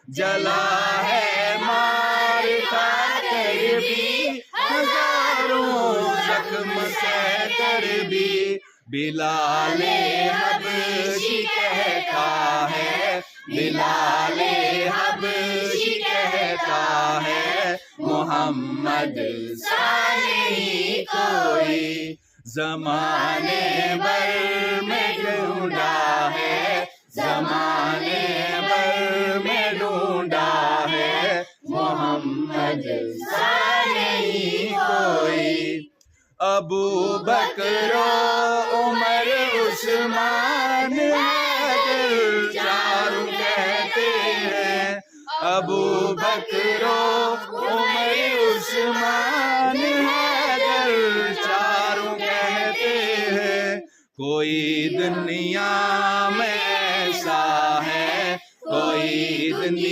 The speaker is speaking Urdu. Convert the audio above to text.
جلا ہے مار کھا کر بھی، ہزاروں زخم سہ کر بھی، بلال حبشی کہتا ہے، بلال حبشی کہتا ہے، محمد سا نہیں کوئی، زمانے بھر میں ڈھونڈا ہے، زمانے بھر میں ڈھونڈا ہے، محمد سا نہیں کوئی۔ ابو بکر و عمر عثمان حیدر چاروں کہتے ہیں، ابو بکر و عمر عثمان حیدر چاروں کہتے ہیں، کوئی دنیا میں